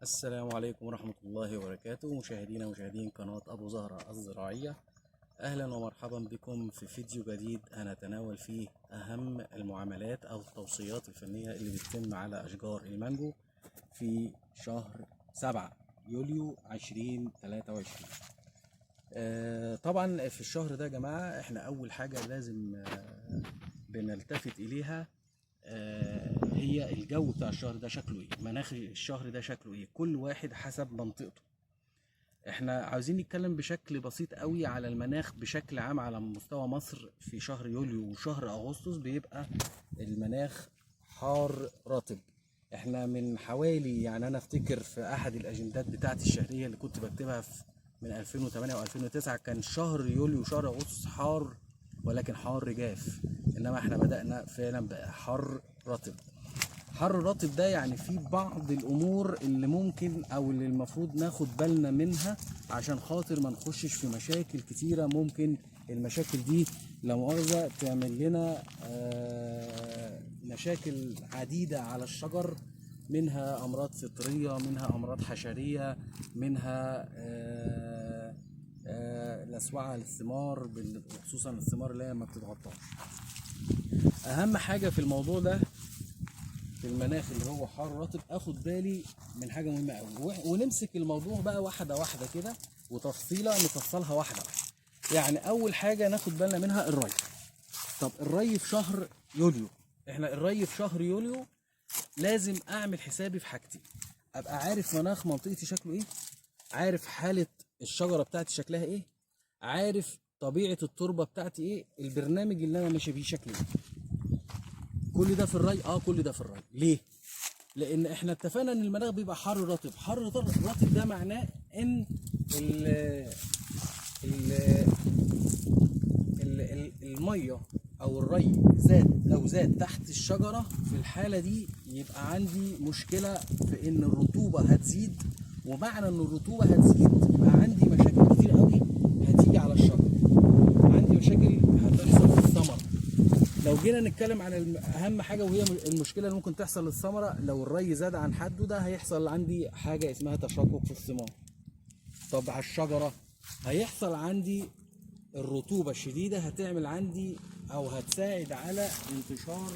السلام عليكم ورحمة الله وبركاته، مشاهدينا ومشاهدين قناة أبو زهرة الزراعية. أهلا ومرحبا بكم في فيديو جديد هنتناول فيه أهم المعاملات أو التوصيات الفنية اللي بتتم على أشجار المانجو في شهر 7 يوليو 2023. طبعا في الشهر ده يا جماعة احنا أول حاجة لازم بنلتفت إليها هي الجو بتاع الشهر ده شكله ايه، مناخ الشهر ده شكله ايه، كل واحد حسب منطقته. احنا عاوزين نتكلم بشكل بسيط قوي على المناخ بشكل عام على مستوى مصر. في شهر يوليو وشهر اغسطس بيبقى المناخ حار رطب. احنا من حوالي، يعني انا افتكر في احد الاجندات بتاعتي الشهريه اللي كنت بكتبها من 2008 و2009 كان شهر يوليو وشهر اغسطس حار، ولكن حار جاف. انما احنا بدأنا فعلا بقى حر رطب. حر رطب ده يعني في بعض الامور اللي ممكن او اللي المفروض ناخد بالنا منها عشان خاطر ما نخشش في مشاكل كتيرة. ممكن المشاكل دي لا مؤاخذة تعمل لنا مشاكل عديدة على الشجر، منها امراض فطرية، منها امراض حشرية، منها الأسوعة للثمار، خصوصا الثمار اللي هي ما بتتغطاش. اهم حاجة في الموضوع ده في المناخ اللي هو حار رطب اخد بالي من حاجه مهمه قوي، ونمسك الموضوع بقى واحده واحده كده وتفصيله نفصلها واحده واحده. يعني اول حاجه ناخد بالنا منها الري. طب الري في شهر يوليو، احنا الري في شهر يوليو لازم اعمل حسابي في حاجتين: ابقى عارف مناخ منطقتي شكله ايه، عارف حاله الشجره بتاعتي شكلها ايه، عارف طبيعه التربه بتاعتي ايه، البرنامج اللي انا ماشي بيه شكله ايه. كل ده في الري. كل ده في الري. ليه؟ لان احنا اتفقنا ان المناخ بيبقى حر رطب. حر رطب ده معناه ان ال ال الميه او الري لو زاد تحت الشجره، في الحاله دي يبقى عندي مشكله في ان الرطوبه هتزيد. ومعنى ان الرطوبه هتزيد يبقى عندي مشاكل كتير قوي هتيجي على الشجر، عندي مشاكل هتحصل في الثمر. لو جينا نتكلم عن اهم حاجه وهي المشكله اللي ممكن تحصل للثمره، لو الري زاد عن حده ده هيحصل عندي حاجه اسمها تشقق في الثمار. طب على الشجره هيحصل عندي الرطوبه الشديده هتعمل عندي او هتساعد على انتشار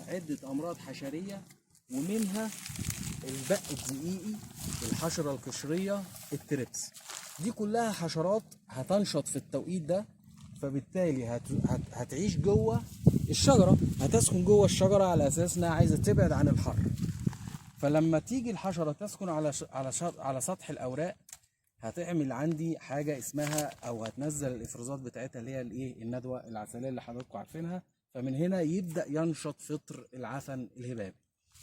عده امراض حشريه، ومنها البق الدقيقي، الحشره القشريه، التريبس. دي كلها حشرات هتنشط في التوقيت ده، فبالتالي هتعيش جوه الشجره، هتسكن جوه الشجره على اساس انها عايزه تبعد عن الحر. فلما تيجي الحشره تسكن على سطح الاوراق هتعمل عندي حاجه اسمها، او هتنزل الافرازات بتاعتها اللي هي الايه، الندوه العسليه اللي حضراتكم عارفينها. فمن هنا يبدا ينشط فطر العفن الهبابي.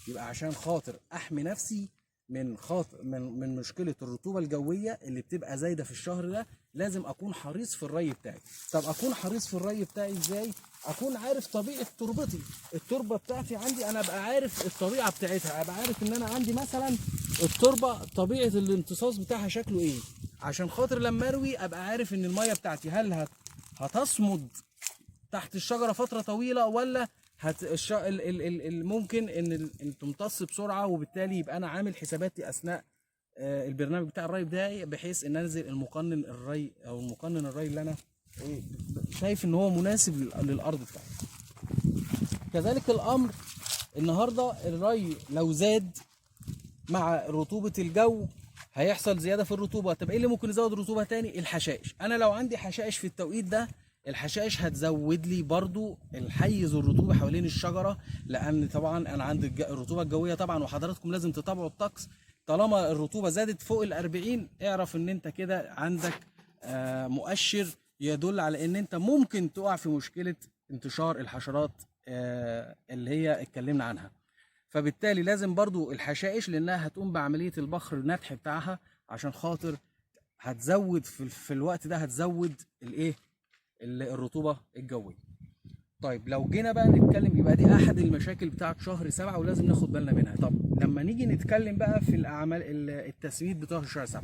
يبقى عشان خاطر احمي نفسي من مشكله الرطوبه الجويه اللي بتبقى زايده في الشهر ده، لازم اكون حريص في الري بتاعي. طب اكون حريص في الري بتاعي ازاي؟ اكون عارف طبيعه تربتي. التربه بتاعتي عندي انا ابقى عارف الطبيعه بتاعتها، ابقى عارف ان انا عندي مثلا التربه طبيعه الامتصاص بتاعها شكله ايه، عشان خاطر لما اروي ابقى عارف ان الميه بتاعتي هل هتصمد تحت الشجره فتره طويله، ولا ممكن ان تمتص بسرعه، وبالتالي يبقى انا عامل حساباتي اثناء البرنامج بتاع الري بتاعي، بحيث ان انزل المقنن الري او المقنن الري اللي انا شايف ان هو مناسب للارض بتاعتي. كذلك الامر النهارده الري لو زاد مع رطوبه الجو هيحصل زياده في الرطوبه. طب ايه اللي ممكن يزود الرطوبه تاني؟ الحشائش. انا لو عندي حشائش في التوقيت ده، الحشائش هتزود لي برضو الحيز الرطوبه حوالين الشجره، لان طبعا انا عندي الرطوبه الجويه طبعا، وحضراتكم لازم تتابعوا الطقس. طالما الرطوبه زادت فوق ال40 اعرف ان انت كده عندك مؤشر يدل على ان انت ممكن تقع في مشكله انتشار الحشرات اللي هي اتكلمنا عنها. فبالتالي لازم برضو الحشائش، لانها هتقوم بعمليه البخر النتح بتاعها، عشان خاطر هتزود في الوقت ده هتزود الايه، الرطوبه الجويه. طيب لو جينا بقى نتكلم، يبقى دي احد المشاكل بتاعت شهر 7 ولازم ناخد بالنا منها. طب لما نيجي نتكلم بقى في الاعمال التسميد بتاع شهر 7،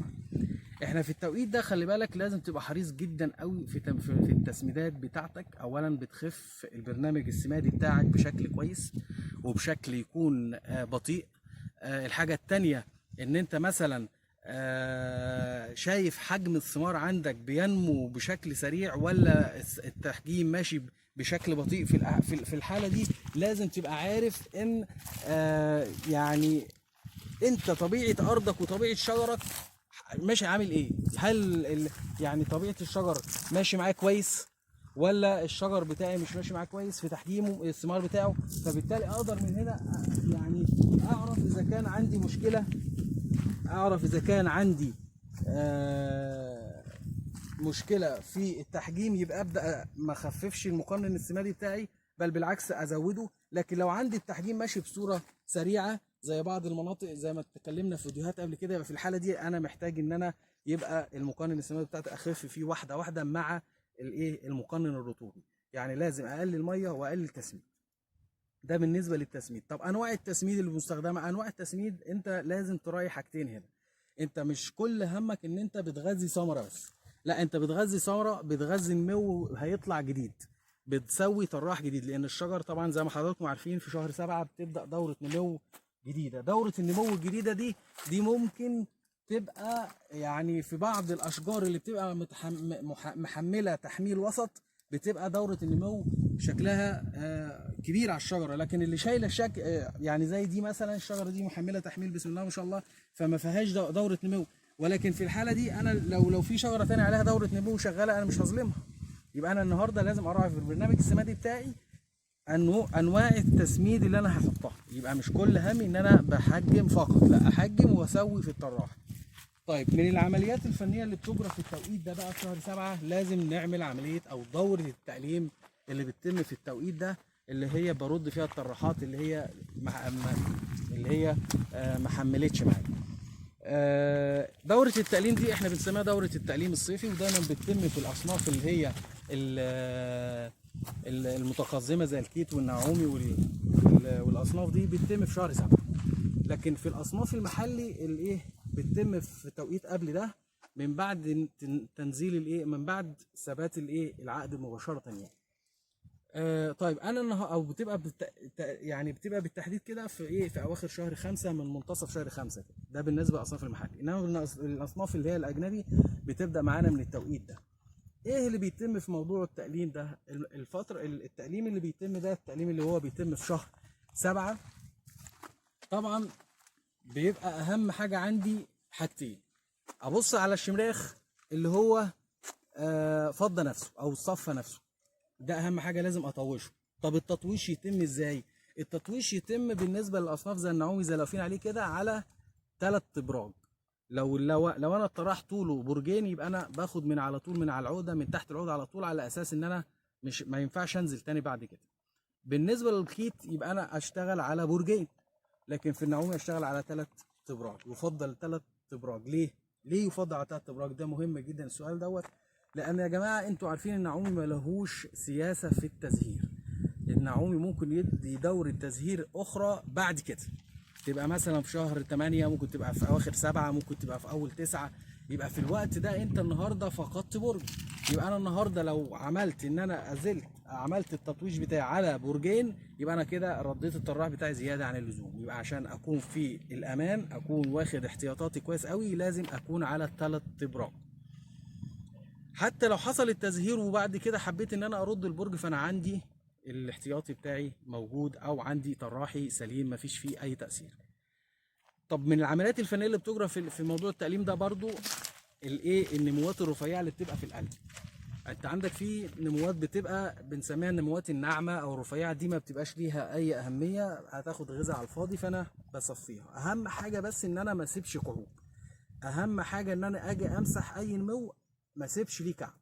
احنا في التوقيت ده خلي بالك لازم تبقى حريص جدا قوي في التسميدات بتاعتك. اولا بتخف البرنامج السمادي بتاعك بشكل كويس وبشكل يكون بطيء. الحاجه التانيه ان انت مثلا شايف حجم الثمار عندك بينمو بشكل سريع ولا التحجيم ماشي بشكل بطيء. في الحاله دي لازم تبقى عارف ان يعني انت طبيعه ارضك وطبيعه شجرك ماشي عامل ايه. هل يعني طبيعه الشجر ماشي معاك كويس ولا الشجر بتاعي مش ماشي معاك كويس في تحجيمه الثمار بتاعه. فبالتالي اقدر من هنا يعني اعرف اذا كان عندي مشكله، اعرف اذا كان عندي مشكله في التحجيم، يبقى ابدا ما اخففش المقنن السمادي بتاعي بل بالعكس ازوده. لكن لو عندي التحجيم ماشي بصوره سريعه زي بعض المناطق زي ما اتكلمنا في فيديوهات قبل كده، يبقى في الحاله دي انا محتاج ان انا يبقى المقنن السمادي بتاعتي اخف فيه واحده واحده مع الايه المقنن الرطوبي. يعني لازم اقلل ميه واقلل تسميد. ده بالنسبه للتسميد. طب انواع التسميد اللي مستخدمه، انواع التسميد انت لازم تراعي حاجتين هنا. انت مش كل همك ان انت بتغذي ثمره بس، لا انت بتغذي ثمره، بتغذي النمو هيطلع جديد، بتسوي طراح جديد. لان الشجر طبعا زي ما حضراتكم عارفين في شهر 7 بتبدا دوره نمو جديده. دوره النمو الجديده دي ممكن تبقى يعني في بعض الاشجار اللي بتبقى محمله تحميل وسط بتبقى دوره النمو شكلها كبير على الشجره. لكن اللي شايله يعني زي دي مثلا، الشجره دي محمله تحميل بسم الله ما شاء الله فما فيهاش دوره نمو. ولكن في الحاله دي انا لو في شجره ثانيه عليها دوره نمو شغاله انا مش هظلمها. يبقى انا النهارده لازم اراعي في البرنامج السمادي بتاعي انواع التسميد اللي انا هحطها. يبقى مش كل همي ان انا بحجم فقط، لا احجم واسوي في الطراح. طيب من العمليات الفنيه اللي بتجرى في التوقيت ده بقى في شهر 7 لازم نعمل عمليه او دوره التعليم اللي بتتم في التوقيت ده، اللي هي برد فيها الطراحات اللي هي ما حملتش معايا. دوره التعليم دي احنا بنسميها دوره التعليم الصيفي، ودايما بتتم في الاصناف اللي هي المتقزمه زي الكيت والنعومي والاصناف دي بتتم في شهر 7. لكن في الاصناف المحلي الايه بتتم في توقيت قبل ده من بعد تنزيل الايه، من بعد ثبات الايه العقد مباشره يعني. طيب انا او بتبقى يعني بتبقى بالتحديد كده في ايه في اواخر شهر 5 من منتصف شهر 5 كده. ده بالنسبه للاصناف المحلي. انما الاصناف اللي هي الاجنبي بتبدا معانا من التوقيت ده. ايه اللي بيتم في موضوع التقليم ده؟ الفتره التقليم اللي بيتم ده، التقليم اللي هو بيتم في شهر 7 طبعا بيبقى اهم حاجه عندي حاجتين. ابص على الشمراخ اللي هو فض نفسه او الصف نفسه، ده اهم حاجه لازم اطوشه. طب التطويش يتم ازاي؟ التطويش يتم بالنسبه للاصناف زي النعومي زي لافين عليه كده على 3 ابراج. لو انا الطراح طوله برجين يبقى انا باخد من على طول من على العقده من تحت العقده على طول، على اساس ان انا مش ما ينفعش انزل تاني بعد كده. بالنسبه للكيت يبقى انا اشتغل على برجين، لكن في النعومي اشتغل على 3 ابراج. يفضل 3 ابراج. ليه يفضل على 3 ابراج؟ ده مهم جدا السؤال دوت. لان يا جماعه انتوا عارفين النعومي ما لهوش سياسه في التزهير. النعومي ممكن يدي دورة تزهير اخرى بعد كده، تبقى مثلا في شهر 8، ممكن تبقى في اواخر 7، ممكن تبقى في اول 9. يبقى في الوقت ده انت النهارده فقدت برج. يبقى انا النهارده لو عملت ان انا عملت التطويش بتاعي على برجين، يبقى انا كده رديت الطراح بتاعي زياده عن اللزوم. يبقى عشان اكون في الامان، اكون واخد احتياطاتي كويس قوي، لازم اكون على 3 ابراج. حتى لو حصل التزهير وبعد كده حبيت ان انا ارد البرج، فانا عندي الاحتياطي بتاعي موجود او عندي طراحي سليم مفيش فيه اي تأثير. طب من العمليات الفنيه اللي بتجرى في موضوع التقليم ده برضو الايه النموات الرفيعه اللي بتبقى في القلب. انت عندك في نموات بتبقى بنسميها النموات الناعمه او الرفيعه، دي ما بتبقاش ليها اي اهميه، هتاخد غذاء على الفاضي، فانا بصفيها. اهم حاجه بس ان انا ما اسيبش كعوب. اهم حاجه ان انا اجي امسح اي نمو ما اسيبش ليه كعب.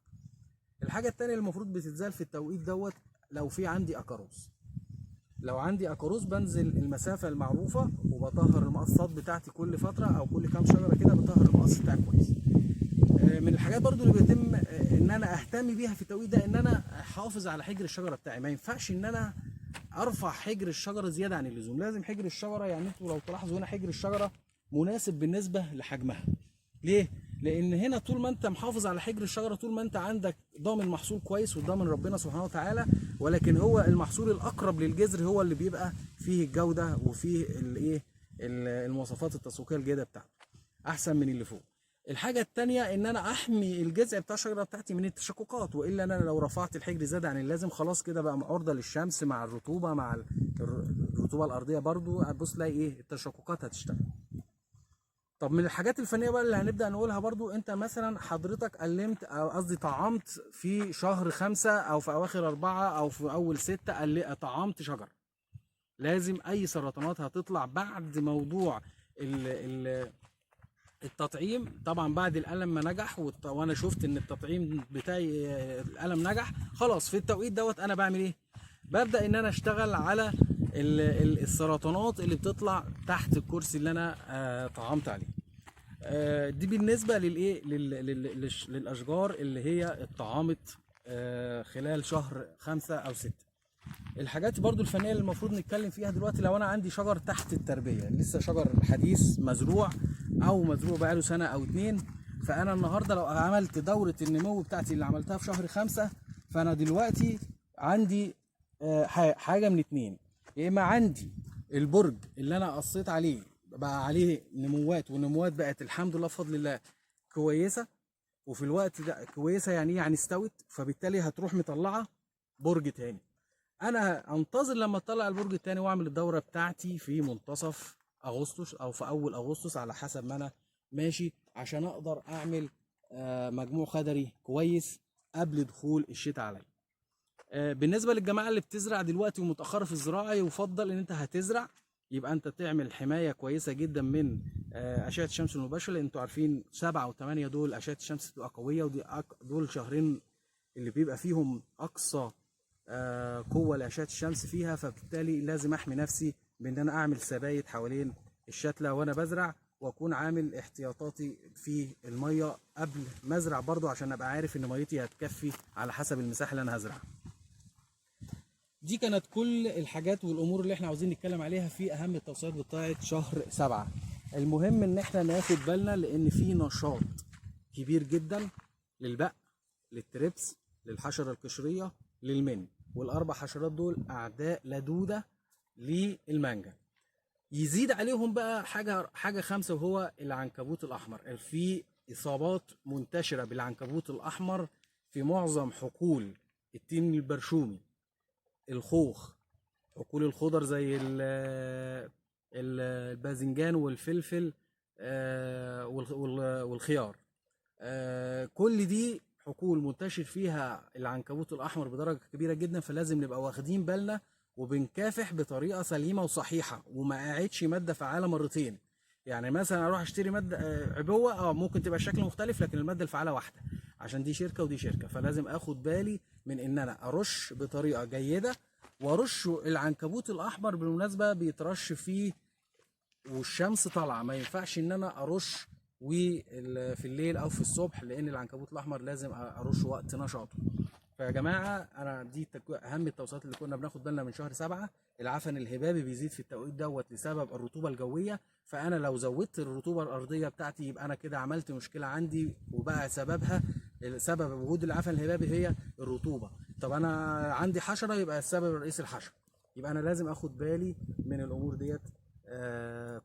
الحاجه الثانيه اللي المفروض بتتزال في التوقيت دوت لو في عندي اكاروس. لو عندي اكاروس بنزل المسافه المعروفه وبطهر المقصات بتاعتي كل فتره او كل كام شجره كده بطهر المقص بتاعي كويس. من الحاجات برضو اللي بيتم ان انا اهتم بيها في التوقيت ده ان انا احافظ على حجر الشجره بتاعي. ما ينفعش ان انا ارفع حجر الشجره زياده عن اللزوم. لازم حجر الشجره، يعني انتوا لو تلاحظوا هنا حجر الشجره مناسب بالنسبه لحجمها. ليه؟ لان هنا طول ما انت محافظ على حجر الشجره، طول ما انت عندك ضامن محصول كويس وضامن ربنا سبحانه وتعالى. ولكن هو المحصول الاقرب للجذر هو اللي بيبقى فيه الجوده وفيه الايه المواصفات التسويقيه الجيده بتاعته احسن من اللي فوق. الحاجه الثانيه ان انا احمي الجذع بتاع الشجره بتاعتي من التشققات، والا انا لو رفعت الحجر زاد عن اللازم خلاص كده بقى عرضه للشمس مع الرطوبه مع الرطوبه الارضيه برضو، هتبص تلاقي ايه التشققات هتشتغل. طب من الحاجات الفنيه بقى اللي هنبدا نقولها برضو، انت مثلا حضرتك قلمت او قصدي طعمت في شهر 5 او في اواخر 4 او في اول 6 طعمت شجر، لازم اي سرطانات هتطلع بعد موضوع التطعيم. طبعا بعد القلم ما نجح وانا شفت ان التطعيم بتاعي القلم نجح، خلاص في التوقيت دوت انا بعمل ايه؟ ببدا ان انا اشتغل على السرطانات اللي بتطلع تحت الكرسي اللي انا طعمت عليه. دي بالنسبه للايه للاشجار اللي هي اتطعمت خلال شهر 5 أو 6. الحاجات برضو الفنيه اللي المفروض نتكلم فيها دلوقتي، لو انا عندي شجر تحت التربيه لسه شجر حديث مزروع او مزروع بقاله سنه او 2، فانا النهارده لو عملت دوره النمو بتاعتي اللي عملتها في شهر 5، فانا دلوقتي عندي حاجه من 2، يا اما عندي البرج اللي انا قصيت عليه بقى عليه نموات، والنموات بقت الحمد لله بفضل الله كويسه، وفي الوقت ده كويسه يعني ايه؟ يعني استوت، فبالتالي هتروح مطلعه برج تاني. انا انتظر لما اطلع البرج التاني واعمل الدوره بتاعتي في منتصف اغسطس او في اول اغسطس على حسب ما انا ماشي، عشان اقدر اعمل مجموع خضري كويس قبل دخول الشتاء عليا. بالنسبه للجماعه اللي بتزرع دلوقتي ومتاخره في الزراعه، يفضل ان انت هتزرع يبقى انت تعمل حمايه كويسه جدا من اشعه الشمس المباشره، لان انتوا عارفين 7 و8 دول اشعه الشمس بتبقى قويه، ودي دول شهرين اللي بيبقى فيهم اقصى قوه لاشعه الشمس فيها، فبالتالي لازم احمي نفسي بان انا اعمل سبايت حوالين الشتله وانا بزرع، واكون عامل احتياطاتي في الميه قبل ما ازرع برضو، عشان ابقى عارف ان ميتي هتكفي على حسب المساحه اللي انا هزرعها. دي كانت كل الحاجات والامور اللي احنا عاوزين نتكلم عليها في اهم التوصيات بتاعه شهر 7. المهم ان احنا ناخد بالنا لان في نشاط كبير جدا للبق، للتربس، للحشره القشريه، للمن، والاربع حشرات دول اعداء لدوده للمانجا. يزيد عليهم بقى حاجه خامسه، وهو العنكبوت الاحمر. في اصابات منتشره بالعنكبوت الاحمر في معظم حقول التين البرشومي، الخوخ، حقول الخضر زي الباذنجان والفلفل والخيار. كل دي حقول منتشر فيها العنكبوت الاحمر بدرجه كبيره جدا، فلازم نبقى واخدين بالنا وبنكافح بطريقه سليمه وصحيحه، وما قاعدش ماده فعاله مرتين. يعني مثلا اروح اشتري ماده عبوه ممكن تبقى الشكل مختلف، لكن الماده الفعاله واحده، عشان دي شركه ودي شركه، فلازم اخد بالي من ان انا ارش بطريقه جيده. وارش العنكبوت الاحمر بالمناسبه بيترش فيه والشمس طالعه، ما ينفعش ان انا ارش في الليل او في الصبح، لان العنكبوت الاحمر لازم ارش وقت نشاطه. فيا جماعه انا دي اهم التوصيات اللي كنا بناخد بالنا من شهر 7. العفن الهبابي بيزيد في التوقيت دوت لسبب الرطوبه الجويه، فانا لو زودت الرطوبه الارضيه بتاعتي يبقى انا كده عملت مشكله عندي، وبقى سبب وجود العفن الهبابي هي الرطوبه. طب انا عندي حشره، يبقى السبب الرئيسي الحشره، يبقى انا لازم اخد بالي من الامور ديت.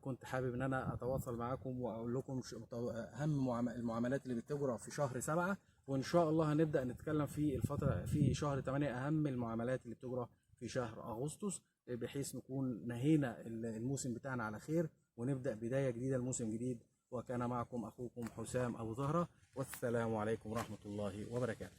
كنت حابب ان انا اتواصل معاكم واقول لكم اهم المعاملات اللي بتجرى في شهر 7، وان شاء الله هنبدا نتكلم في الفتره في شهر 8 اهم المعاملات اللي بتجرى في شهر اغسطس، بحيث نكون نهينا الموسم بتاعنا على خير ونبدا بدايه جديده لموسم جديد. وكان معكم اخوكم حسام ابو زهره، والسلام عليكم ورحمه الله وبركاته.